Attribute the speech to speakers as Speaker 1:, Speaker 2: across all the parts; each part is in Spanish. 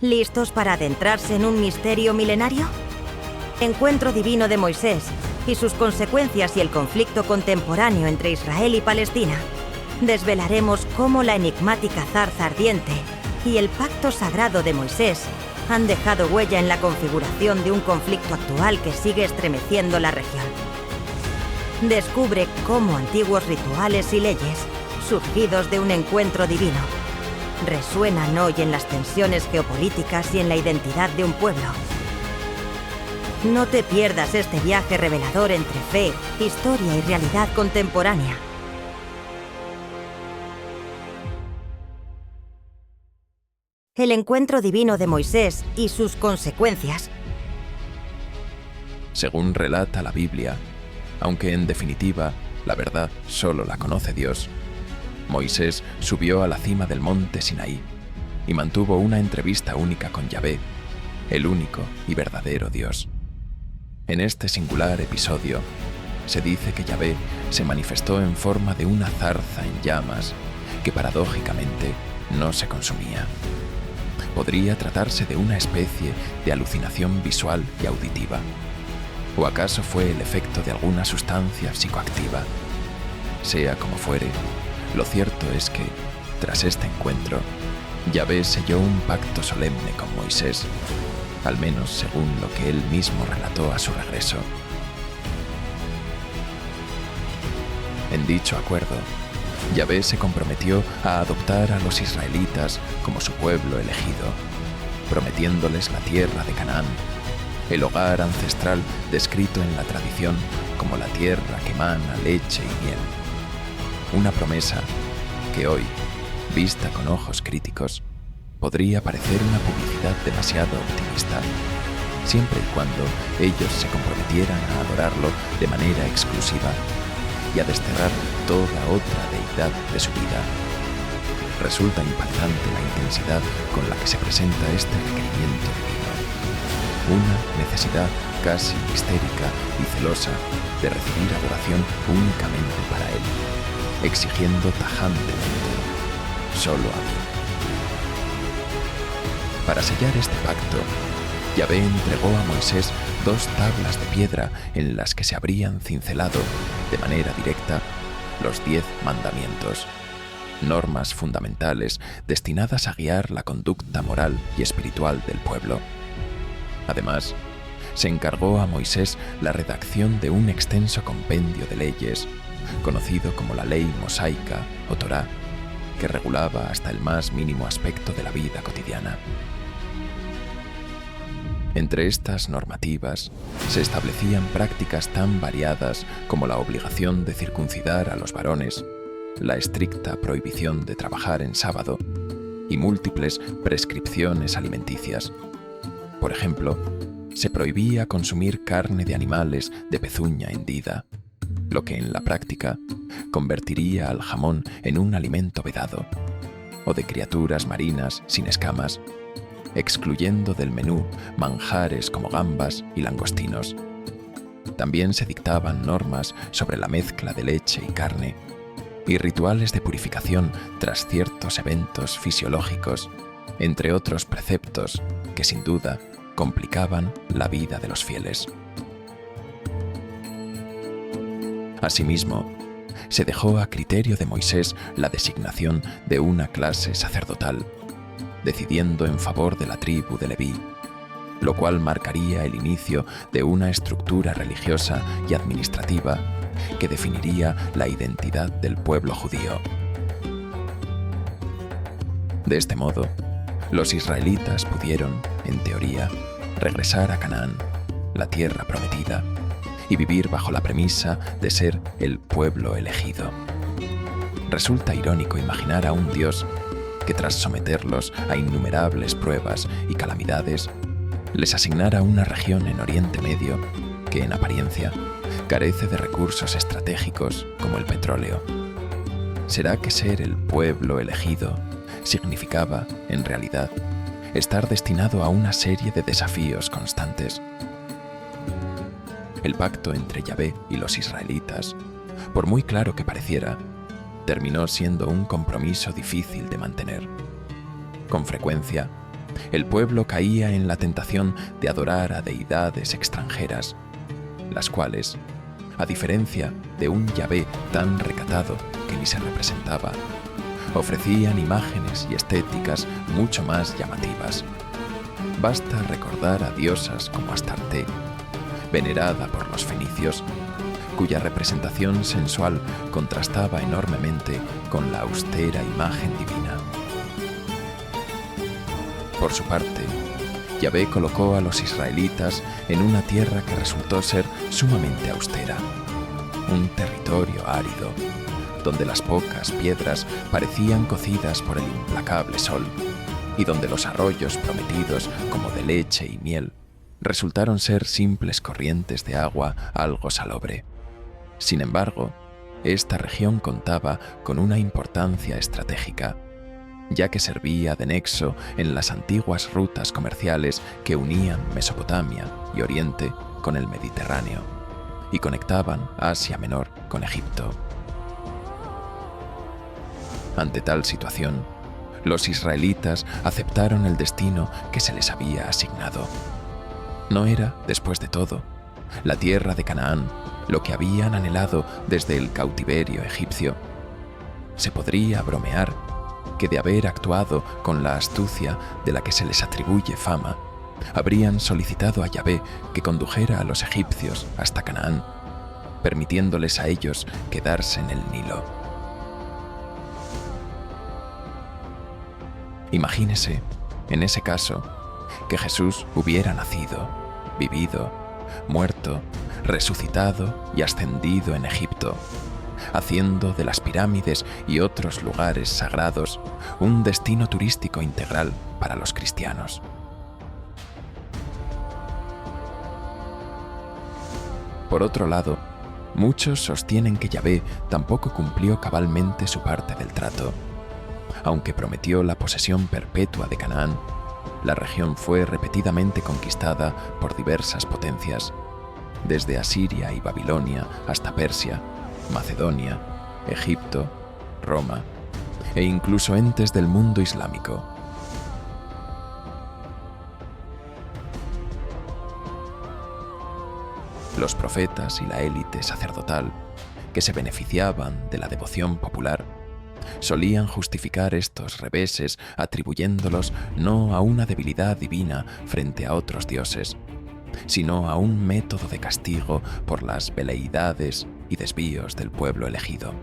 Speaker 1: ¿Listos para adentrarse en un misterio milenario? Encuentro divino de Moisés y sus consecuencias y el conflicto contemporáneo entre Israel y Palestina. Desvelaremos cómo la enigmática zarza ardiente y el pacto sagrado de Moisés han dejado huella en la configuración de un conflicto actual que sigue estremeciendo la región. Descubre cómo antiguos rituales y leyes, surgidos de un encuentro divino, resuenan hoy en las tensiones geopolíticas y en la identidad de un pueblo. No te pierdas este viaje revelador entre fe, historia y realidad contemporánea. El encuentro divino de Moisés y sus consecuencias.
Speaker 2: Según relata la Biblia, aunque en definitiva la verdad solo la conoce Dios, Moisés subió a la cima del monte Sinaí y mantuvo una entrevista única con Yahvé, el único y verdadero Dios. En este singular episodio, se dice que Yahvé se manifestó en forma de una zarza en llamas que paradójicamente no se consumía. ¿Podría tratarse de una especie de alucinación visual y auditiva? ¿O acaso fue el efecto de alguna sustancia psicoactiva? Sea como fuere, lo cierto es que, tras este encuentro, Yahvé selló un pacto solemne con Moisés, al menos según lo que él mismo relató a su regreso. En dicho acuerdo, Yahvé se comprometió a adoptar a los israelitas como su pueblo elegido, prometiéndoles la tierra de Canaán, el hogar ancestral descrito en la tradición como la tierra que emana leche y miel. Una promesa que hoy, vista con ojos críticos, podría parecer una publicidad demasiado optimista, siempre y cuando ellos se comprometieran a adorarlo de manera exclusiva y a desterrar toda otra deidad de su vida. Resulta impactante la intensidad con la que se presenta este requerimiento divino. Una necesidad casi histérica y celosa de recibir adoración únicamente para él, exigiendo tajantemente, solo a mí. Para sellar este pacto, Yahvé entregó a Moisés 2 tablas de piedra en las que se habrían cincelado, de manera directa, los 10 mandamientos, normas fundamentales destinadas a guiar la conducta moral y espiritual del pueblo. Además, se encargó a Moisés la redacción de un extenso compendio de leyes, conocido como la Ley Mosaica o Torá, que regulaba hasta el más mínimo aspecto de la vida cotidiana. Entre estas normativas se establecían prácticas tan variadas como la obligación de circuncidar a los varones, la estricta prohibición de trabajar en sábado y múltiples prescripciones alimenticias. Por ejemplo, se prohibía consumir carne de animales de pezuña hendida, lo que en la práctica convertiría al jamón en un alimento vedado, o de criaturas marinas sin escamas, excluyendo del menú manjares como gambas y langostinos. También se dictaban normas sobre la mezcla de leche y carne, y rituales de purificación tras ciertos eventos fisiológicos, entre otros preceptos que sin duda complicaban la vida de los fieles. Asimismo, se dejó a criterio de Moisés la designación de una clase sacerdotal, decidiendo en favor de la tribu de Leví, lo cual marcaría el inicio de una estructura religiosa y administrativa que definiría la identidad del pueblo judío. De este modo, los israelitas pudieron, en teoría, regresar a Canaán, la tierra prometida, y vivir bajo la premisa de ser el pueblo elegido. Resulta irónico imaginar a un Dios que tras someterlos a innumerables pruebas y calamidades, les asignara una región en Oriente Medio que, en apariencia, carece de recursos estratégicos como el petróleo. ¿Será que ser el pueblo elegido significaba, en realidad, estar destinado a una serie de desafíos constantes? El pacto entre Yahvé y los israelitas, por muy claro que pareciera, terminó siendo un compromiso difícil de mantener. Con frecuencia, el pueblo caía en la tentación de adorar a deidades extranjeras, las cuales, a diferencia de un Yahvé tan recatado que ni se representaba, ofrecían imágenes y estéticas mucho más llamativas. Basta recordar a diosas como Astarte, venerada por los fenicios, cuya representación sensual contrastaba enormemente con la austera imagen divina. Por su parte, Yahvé colocó a los israelitas en una tierra que resultó ser sumamente austera, un territorio árido, donde las pocas piedras parecían cocidas por el implacable sol, y donde los arroyos prometidos como de leche y miel resultaron ser simples corrientes de agua algo salobre. Sin embargo, esta región contaba con una importancia estratégica, ya que servía de nexo en las antiguas rutas comerciales que unían Mesopotamia y Oriente con el Mediterráneo y conectaban Asia Menor con Egipto. Ante tal situación, los israelitas aceptaron el destino que se les había asignado. No era, después de todo, la tierra de Canaán lo que habían anhelado desde el cautiverio egipcio. Se podría bromear que de haber actuado con la astucia de la que se les atribuye fama, habrían solicitado a Yahvé que condujera a los egipcios hasta Canaán, permitiéndoles a ellos quedarse en el Nilo. Imagínese, en ese caso, que Jesús hubiera nacido, vivido, muerto, resucitado y ascendido en Egipto, haciendo de las pirámides y otros lugares sagrados un destino turístico integral para los cristianos. Por otro lado, muchos sostienen que Yahvé tampoco cumplió cabalmente su parte del trato. Aunque prometió la posesión perpetua de Canaán, la región fue repetidamente conquistada por diversas potencias, desde Asiria y Babilonia hasta Persia, Macedonia, Egipto, Roma e incluso entes del mundo islámico. Los profetas y la élite sacerdotal, que se beneficiaban de la devoción popular, solían justificar estos reveses atribuyéndolos no a una debilidad divina frente a otros dioses, sino a un método de castigo por las veleidades y desvíos del pueblo elegido.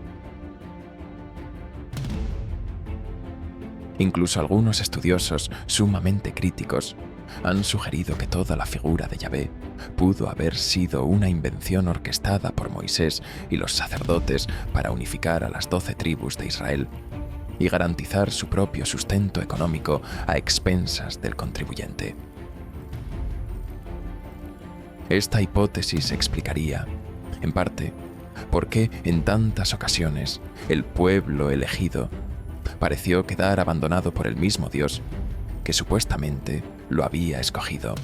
Speaker 2: Incluso algunos estudiosos sumamente críticos han sugerido que toda la figura de Yahvé pudo haber sido una invención orquestada por Moisés y los sacerdotes para unificar a las 12 tribus de Israel y garantizar su propio sustento económico a expensas del contribuyente. Esta hipótesis explicaría, en parte, por qué en tantas ocasiones el pueblo elegido pareció quedar abandonado por el mismo Dios que supuestamente lo había escogido.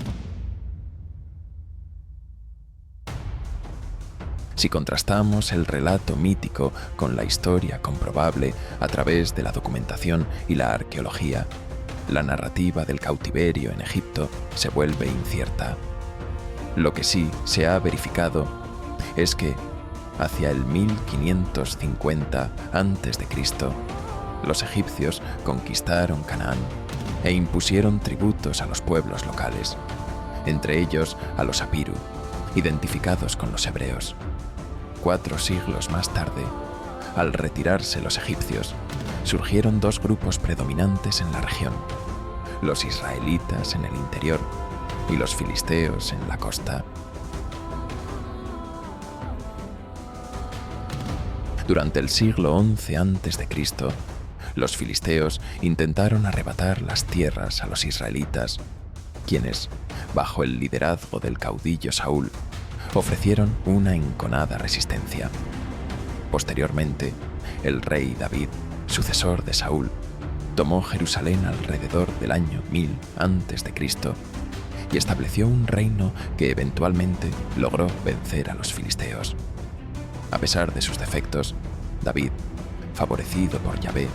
Speaker 2: Si contrastamos el relato mítico con la historia comprobable a través de la documentación y la arqueología, la narrativa del cautiverio en Egipto se vuelve incierta. Lo que sí se ha verificado es que, hacia el 1550 a.C., los egipcios conquistaron Canaán e impusieron tributos a los pueblos locales, entre ellos a los apiru, identificados con los hebreos. 4 siglos más tarde, al retirarse los egipcios, surgieron 2 grupos predominantes en la región: los israelitas en el interior y los filisteos en la costa. Durante el siglo XI a.C., los filisteos intentaron arrebatar las tierras a los israelitas, quienes, bajo el liderazgo del caudillo Saúl, ofrecieron una enconada resistencia. Posteriormente, el rey David, sucesor de Saúl, tomó Jerusalén alrededor del año 1000 a.C. y estableció un reino que eventualmente logró vencer a los filisteos. A pesar de sus defectos, David, favorecido por Yahvé,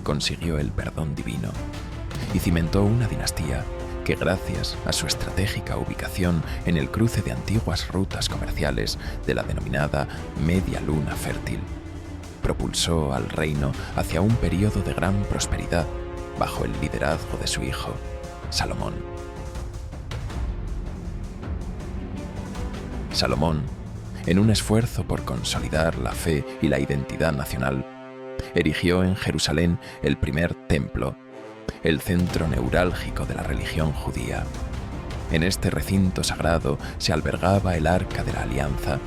Speaker 2: consiguió el perdón divino y cimentó una dinastía que, gracias a su estratégica ubicación en el cruce de antiguas rutas comerciales de la denominada Media Luna Fértil, propulsó al reino hacia un periodo de gran prosperidad bajo el liderazgo de su hijo, Salomón. Salomón, en un esfuerzo por consolidar la fe y la identidad nacional, erigió en Jerusalén el primer templo, el centro neurálgico de la religión judía. En este recinto sagrado se albergaba el Arca de la Alianza,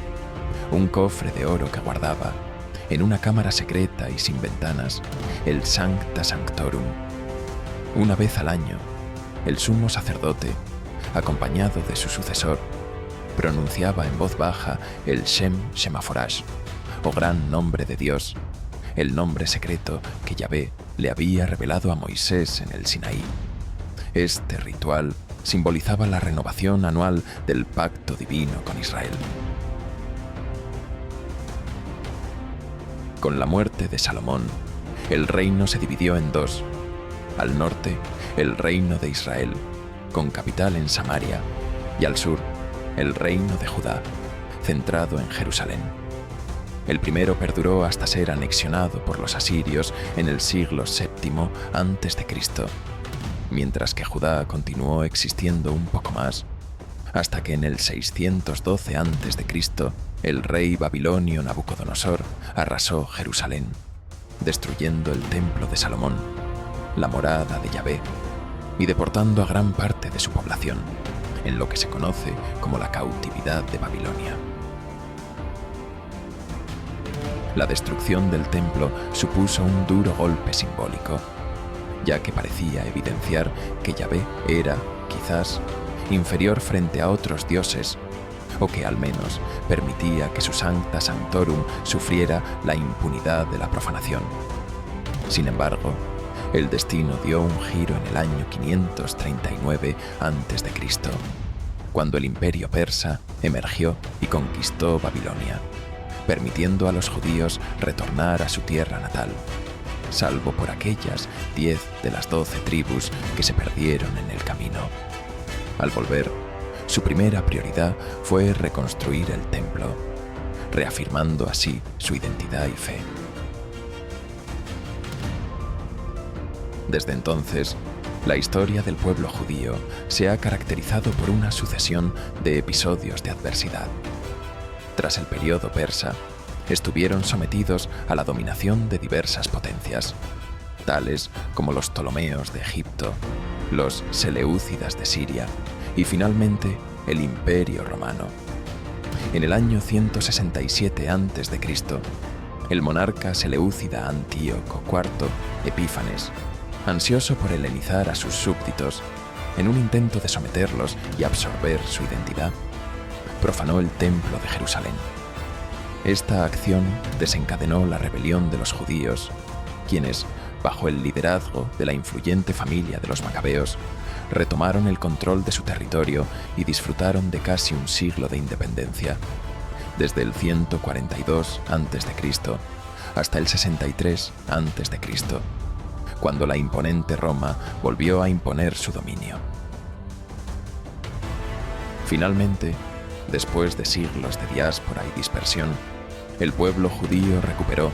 Speaker 2: un cofre de oro que guardaba, en una cámara secreta y sin ventanas, el Sancta Sanctorum. Una vez al año, el sumo sacerdote, acompañado de su sucesor, pronunciaba en voz baja el Shem Shemaforash, o gran nombre de Dios, el nombre secreto que Yahvé le había revelado a Moisés en el Sinaí. Este ritual simbolizaba la renovación anual del pacto divino con Israel. Con la muerte de Salomón, el reino se dividió en dos. Al norte, el reino de Israel, con capital en Samaria, y al sur, el reino de Judá, centrado en Jerusalén. El primero perduró hasta ser anexionado por los asirios en el siglo VII a.C., mientras que Judá continuó existiendo un poco más, hasta que en el 612 a.C. el rey babilonio Nabucodonosor arrasó Jerusalén, destruyendo el templo de Salomón, la morada de Yahvé, y deportando a gran parte de su población, en lo que se conoce como la cautividad de Babilonia. La destrucción del templo supuso un duro golpe simbólico, ya que parecía evidenciar que Yahvé era, quizás, inferior frente a otros dioses, o que al menos permitía que su Sancta Sanctorum sufriera la impunidad de la profanación. Sin embargo, el destino dio un giro en el año 539 a.C., cuando el imperio persa emergió y conquistó Babilonia, permitiendo a los judíos retornar a su tierra natal, salvo por aquellas 10 de las 12 tribus que se perdieron en el camino. Al volver, su primera prioridad fue reconstruir el templo, reafirmando así su identidad y fe. Desde entonces, la historia del pueblo judío se ha caracterizado por una sucesión de episodios de adversidad. Tras el periodo persa, estuvieron sometidos a la dominación de diversas potencias, tales como los Ptolomeos de Egipto, los Seleucidas de Siria y finalmente el Imperio Romano. En el año 167 a.C., el monarca seleucida Antíoco IV Epífanes, ansioso por helenizar a sus súbditos, en un intento de someterlos y absorber su identidad, profanó el templo de Jerusalén. Esta acción desencadenó la rebelión de los judíos, quienes, bajo el liderazgo de la influyente familia de los macabeos, retomaron el control de su territorio y disfrutaron de casi un siglo de independencia, desde el 142 a.C. hasta el 63 a.C., cuando la imponente Roma volvió a imponer su dominio. Finalmente, después de siglos de diáspora y dispersión, el pueblo judío recuperó,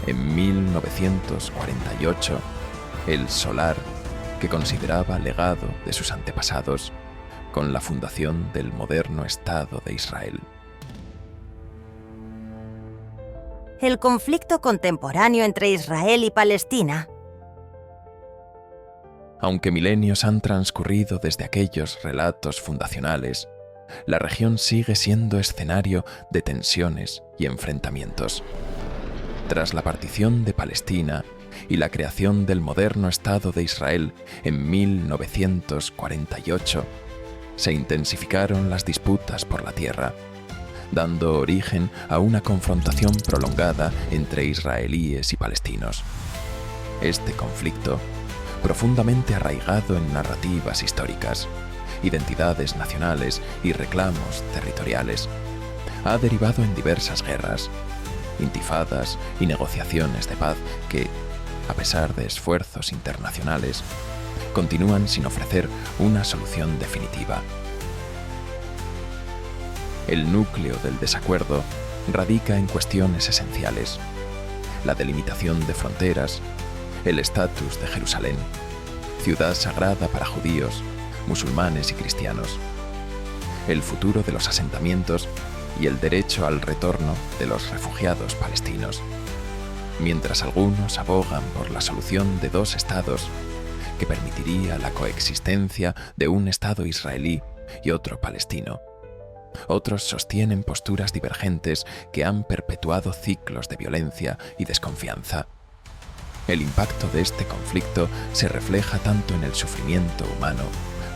Speaker 2: en 1948, el solar que consideraba legado de sus antepasados, con la fundación del moderno Estado de Israel.
Speaker 1: El conflicto contemporáneo entre Israel y Palestina.
Speaker 2: Aunque milenios han transcurrido desde aquellos relatos fundacionales, la región sigue siendo escenario de tensiones y enfrentamientos. Tras la partición de Palestina y la creación del moderno Estado de Israel en 1948, se intensificaron las disputas por la tierra, dando origen a una confrontación prolongada entre israelíes y palestinos. Este conflicto, profundamente arraigado en narrativas históricas, identidades nacionales y reclamos territoriales, ha derivado en diversas guerras, intifadas y negociaciones de paz que, a pesar de esfuerzos internacionales, continúan sin ofrecer una solución definitiva. El núcleo del desacuerdo radica en cuestiones esenciales: la delimitación de fronteras, el estatus de Jerusalén, ciudad sagrada para judíos, musulmanes y cristianos, el futuro de los asentamientos y el derecho al retorno de los refugiados palestinos, mientras algunos abogan por la solución de dos estados que permitiría la coexistencia de un Estado israelí y otro palestino. Otros sostienen posturas divergentes que han perpetuado ciclos de violencia y desconfianza. El impacto de este conflicto se refleja tanto en el sufrimiento humano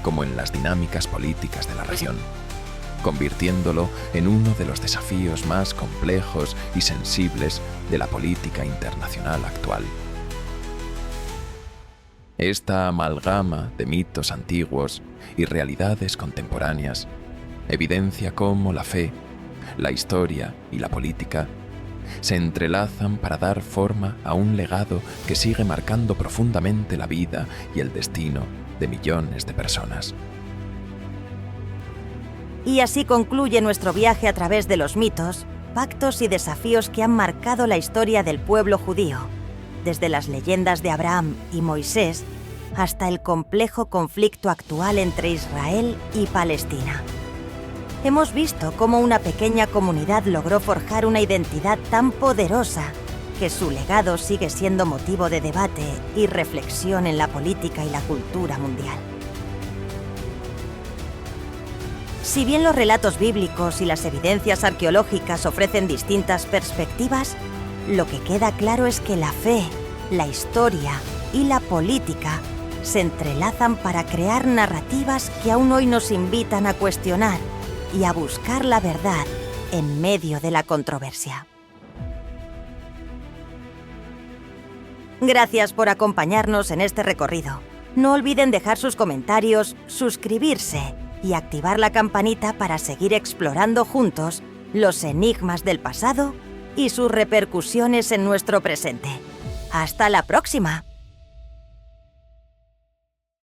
Speaker 2: como en las dinámicas políticas de la región, convirtiéndolo en uno de los desafíos más complejos y sensibles de la política internacional actual. Esta amalgama de mitos antiguos y realidades contemporáneas evidencia cómo la fe, la historia y la política se entrelazan para dar forma a un legado que sigue marcando profundamente la vida y el destino de millones de personas.
Speaker 1: Y así concluye nuestro viaje a través de los mitos, pactos y desafíos que han marcado la historia del pueblo judío, desde las leyendas de Abraham y Moisés hasta el complejo conflicto actual entre Israel y Palestina. Hemos visto cómo una pequeña comunidad logró forjar una identidad tan poderosa que su legado sigue siendo motivo de debate y reflexión en la política y la cultura mundial. Si bien los relatos bíblicos y las evidencias arqueológicas ofrecen distintas perspectivas, lo que queda claro es que la fe, la historia y la política se entrelazan para crear narrativas que aún hoy nos invitan a cuestionar y a buscar la verdad en medio de la controversia. Gracias por acompañarnos en este recorrido. No olviden dejar sus comentarios, suscribirse y activar la campanita para seguir explorando juntos los enigmas del pasado y sus repercusiones en nuestro presente. ¡Hasta la próxima!